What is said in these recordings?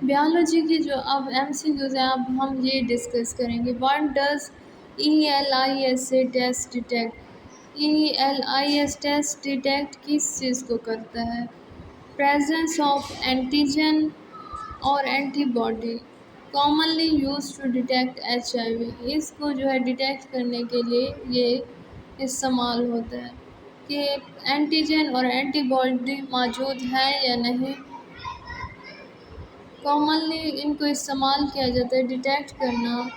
Biology की जो अब एमसीक्यूज हैं, अब हम ये डिस्कस करेंगे। What does ELISA test detect? ELIS test detect किस चीज़ को करता है? प्रेजेंस ऑफ एंटीजन और antibody commonly use to detect HIV। इसको जो है डिटेक्ट करने के लिए ये इस्तेमाल होता है कि एंटीजन और एंटीबॉडी मौजूद है या नहीं। कॉमनली इनको इस्तेमाल किया जाता है डिटेक्ट करना,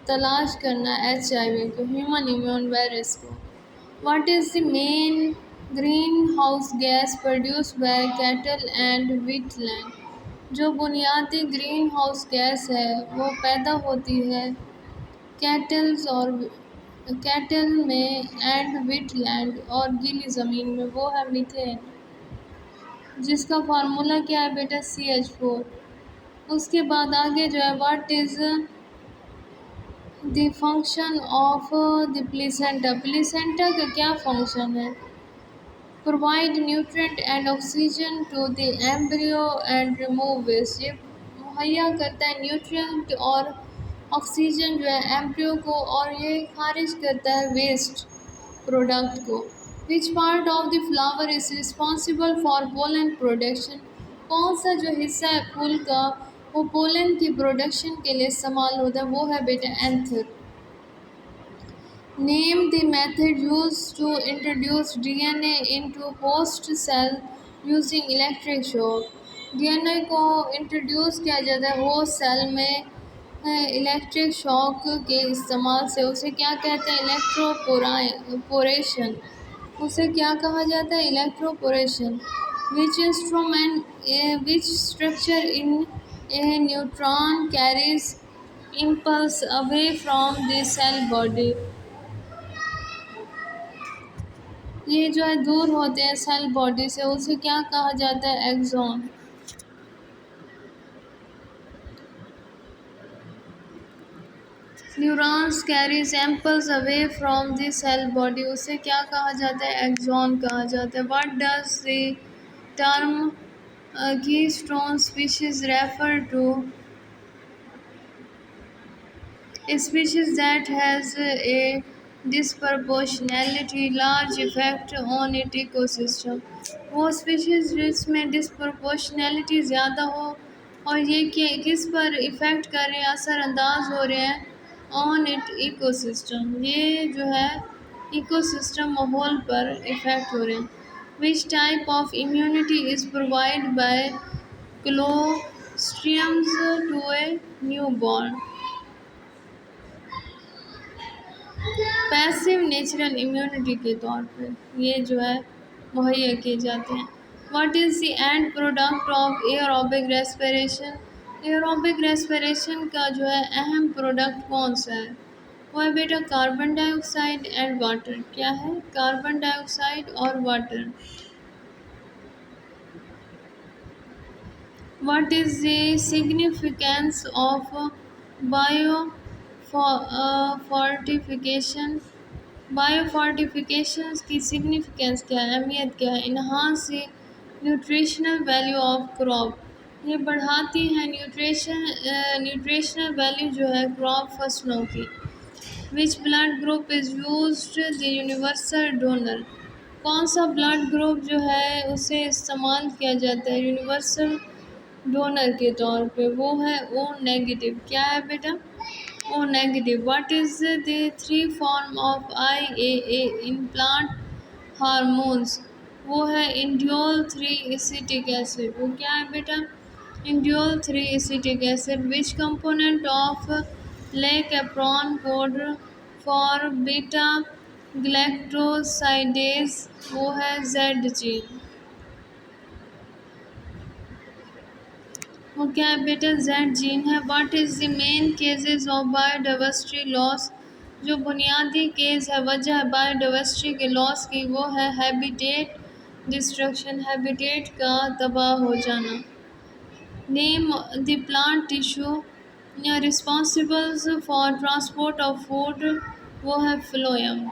तलाश करना HIV को, ह्यूमन इम्यून वायरस को। What is the main greenhouse gas produced by cattle and wetland? जो बुनियादी ग्रीन हाउस गैस है वो पैदा होती है कैटल में एंड वीटलैंड और गीली ज़मीन में, वो है मीथेन, जिसका फार्मूला क्या है बेटा? CH4। उसके बाद आगे जो है, what is the function of the placenta? Placenta का क्या फंक्शन है? Provide nutrient and oxygen to the embryo and remove waste. ये मुहैया करता है न्यूट्रिएंट और ऑक्सीजन जो है एम्ब्रियो को, और ये खारिज करता है वेस्ट प्रोडक्ट को। Which part of the flower is responsible for pollen production? कौन सा जो हिस्सा है फूल का वो पोलन की प्रोडक्शन के लिए इस्तेमाल होता है? वो है बेटा anther. Name the method used to introduce DNA into host cell using electric shock. DNA को इंट्रोड्यूस किया जाता है होस्ट सेल में इलेक्ट्रिक शॉक के इस्तेमाल से। उसे क्या कहते हैं? इलेक्ट्रोपोरेशन। उसे क्या कहा जाता है? Electroporation. Which structure in a neutron carries impulse away from the cell body? ये जो है दूर होते हैं सेल बॉडी से, उसे क्या कहा जाता है? Axon. Neurons carries impulse away from the cell body, उसे क्या कहा जाता है? एक्सॉन कहा जाता है। What does the term keystone species refer to? A species that has a disproportionately large effect on its ecosystem। वो स्पीशीज़ जिसमें डिस्प्रपोर्शनैलिटी ज़्यादा हो और ये किस पर इफ़ेक्ट कर रहे हैं, असरअंदाज हो रहे हैं? On it ecosystem. ये जो है इकोसिस्टम माहौल पर इफ़ेक्ट हो रहे हैं। Which type of immunity is provide by colostrums to a newborn? Passive natural immunity के तौर पर ये जो है मुहैया किए जाते हैं। What is the end product of aerobic respiration? Aerobic respiration का जो है अहम प्रोडक्ट कौन सा है? वो है बेटा कार्बन डाइऑक्साइड एंड वाटर। क्या है? कार्बन डाइऑक्साइड और water. What is the significance of bio fortification? Biofortification की सिग्निफिकेंस क्या है? अहमियत क्या है? Enhance the nutritional value of crop. ये बढ़ाती है न्यूट्रिशनल वैल्यू जो है क्रॉप फसलों की। Which blood group is used the universal donor? कौन सा ब्लड ग्रुप जो है उसे इस्तेमाल किया जाता है यूनिवर्सल डोनर के तौर पे? वो है O नेगेटिव। क्या है बेटा? O negative. What is the three form of IAA in plant hormones? वो है इंडियोल 3 एसिटिक एसिड। वो क्या है बेटा? Indole 3 acetic acid. Which component of lac operon code for beta galactosidase? वो है Z जीन। वो क्या है बेटा? Z जीन है। What is the main causes of biodiversity loss? जो बुनियादी केस है, वजह है बायोडाइवर्सिटी के लॉस की, वो है हैबिटेट डिस्ट्रक्शन, हैबिटेट का तबाह हो जाना। Name the plant tissue responsible for transport of food? वो है फ्लोएम।